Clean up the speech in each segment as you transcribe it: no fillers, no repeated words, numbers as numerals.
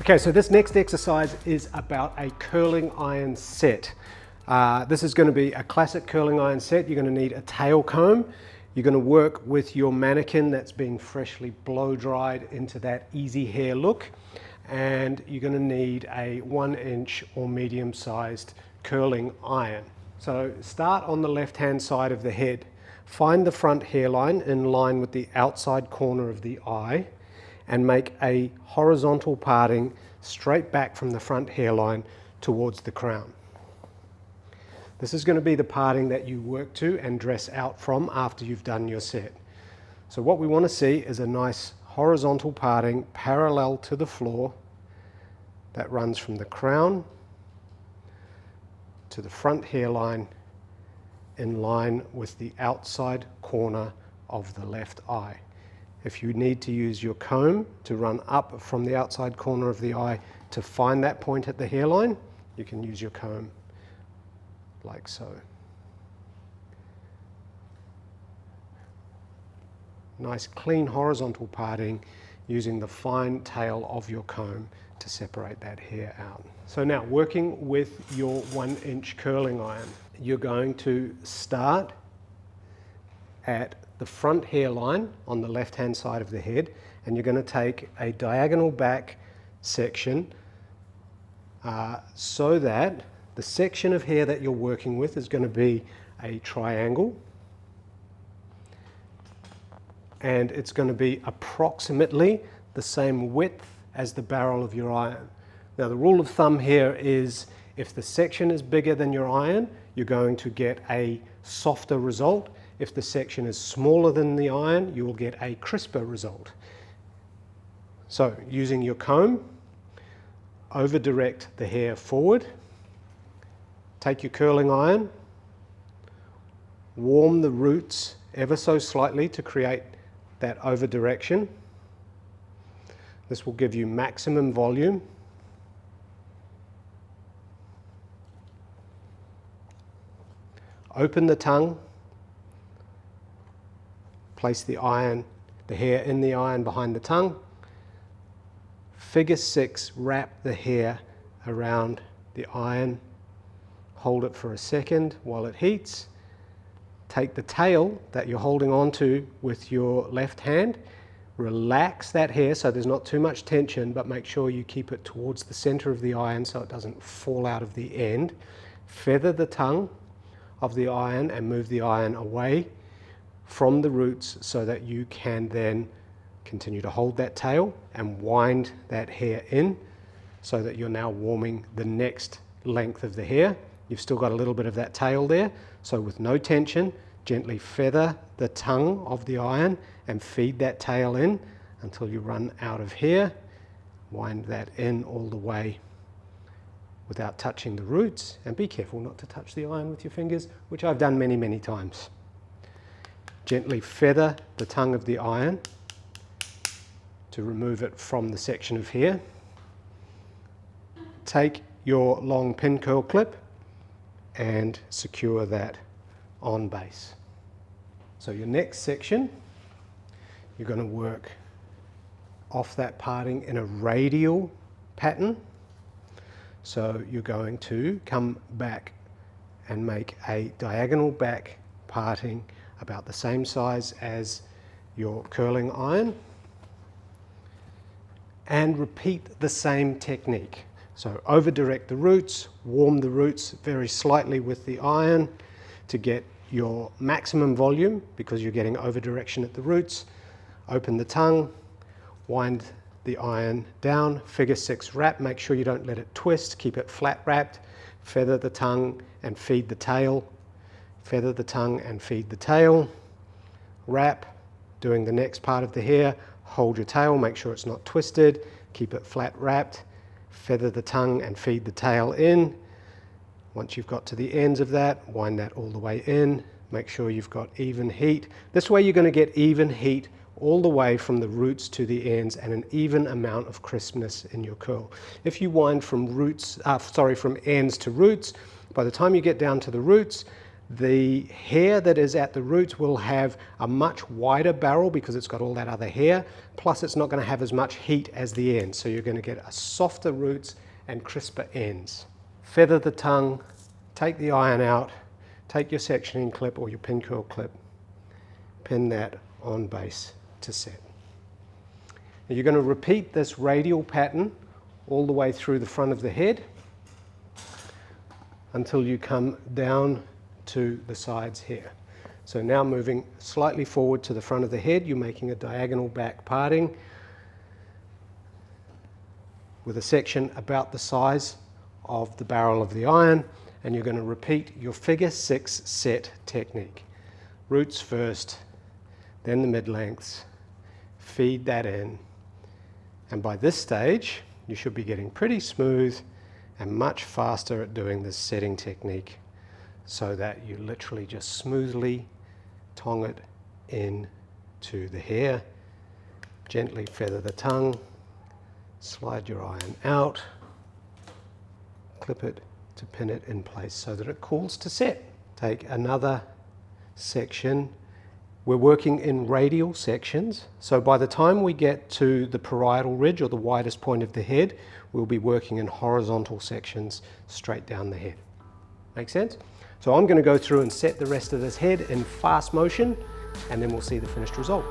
Okay, so this next exercise is about a curling iron set. This is going to be a classic curling iron set. You're going to need a tail comb. You're going to work with your mannequin that's been freshly blow dried into that easy hair look. And you're going to need a 1-inch or medium-sized curling iron. So start on the left-hand side of the head. Find the front hairline in line with the outside corner of the eye, and make a horizontal parting straight back from the front hairline towards the crown. This is going to be the parting that you work to and dress out from after you've done your set. So what we want to see is a nice horizontal parting parallel to the floor that runs from the crown to the front hairline in line with the outside corner of the left eye. If you need to use your comb to run up from the outside corner of the eye to find that point at the hairline, you can use your comb like so. Nice clean horizontal parting using the fine tail of your comb to separate that hair out. So now, working with your 1-inch curling iron, you're going to start at the front hairline on the left-hand side of the head, and you're going to take a diagonal back section so that the section of hair that you're working with is going to be a triangle, and it's going to be approximately the same width as the barrel of your iron. Now, the rule of thumb here is if the section is bigger than your iron, you're going to get a softer result. If the section is smaller than the iron, you will get a crisper result. So, using your comb, over direct the hair forward, take your curling iron, warm the roots ever so slightly to create that over direction. This will give you maximum volume. Open the tongue. Place the hair in the iron behind the tongue. Figure 6, wrap the hair around the iron. Hold it for a second while it heats. Take the tail that you're holding onto with your left hand. Relax that hair so there's not too much tension, but make sure you keep it towards the center of the iron so it doesn't fall out of the end. Feather the tongue of the iron and move the iron away from the roots so that you can then continue to hold that tail and wind that hair in so that you're now warming the next length of the hair. You've still got a little bit of that tail there, so with no tension, gently feather the tongue of the iron and feed that tail in until you run out of hair. Wind that in all the way without touching the roots, and be careful not to touch the iron with your fingers, which I've done many, many times. Gently feather the tongue of the iron to remove it from the section of hair. Take your long pin curl clip and secure that on base. So your next section, you're going to work off that parting in a radial pattern. So you're going to come back and make a diagonal back parting about the same size as your curling iron, and repeat the same technique. So over direct the roots, warm the roots very slightly with the iron to get your maximum volume because you're getting over direction at the roots. Open the tongue, wind the iron down, figure 6 wrap, make sure you don't let it twist, keep it flat wrapped, feather the tongue and feed the tail, feather the tongue and feed the tail, wrap, doing the next part of the hair, hold your tail, make sure it's not twisted, keep it flat wrapped, feather the tongue and feed the tail in. Once you've got to the ends of that, wind that all the way in, make sure you've got even heat. This way you're going to get even heat all the way from the roots to the ends and an even amount of crispness in your curl. If you wind from ends to roots, by the time you get down to the roots, The hair that is at the roots will have a much wider barrel because it's got all that other hair, plus it's not going to have as much heat as the ends, so you're going to get a softer roots and crisper ends. Feather the tongue, take the iron out, take your sectioning clip or your pin curl clip, pin that on base to set. Now you're going to repeat this radial pattern all the way through the front of the head until you come down to the sides here. So now moving slightly forward to the front of the head, you're making a diagonal back parting with a section about the size of the barrel of the iron, and you're going to repeat your figure 6 set technique. Roots first, then the mid-lengths, feed that in, and by this stage you should be getting pretty smooth and much faster at doing this setting technique, so that you literally just smoothly tongue it in to the hair, gently feather the tongue, slide your iron out, clip it to pin it in place so that it cools to set. Take another section. We're working in radial sections, so by the time we get to the parietal ridge or the widest point of the head, we'll be working in horizontal sections straight down the head. Make sense? So I'm going to go through and set the rest of this head in fast motion, and then we'll see the finished result.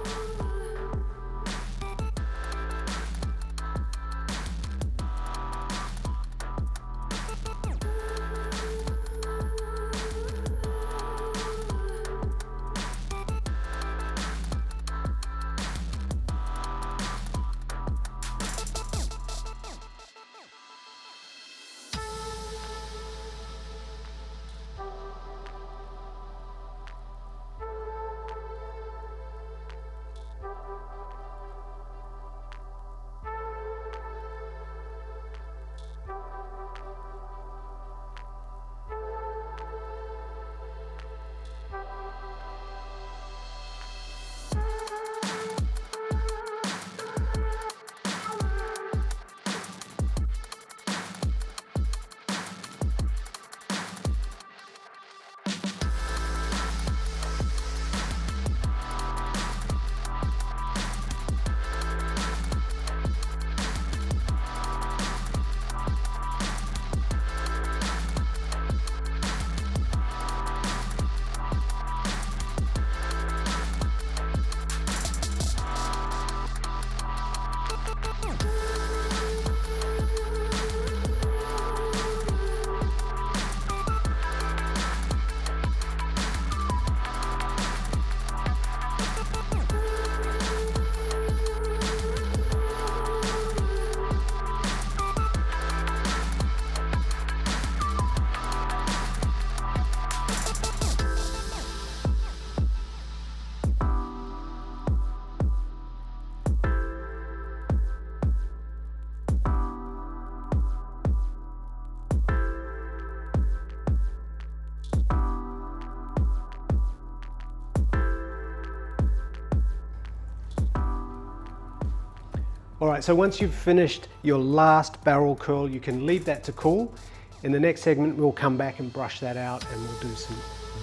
All right, so once you've finished your last barrel curl, you can leave that to cool. In the next segment, we'll come back and brush that out, and we'll do some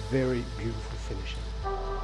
very beautiful finishing.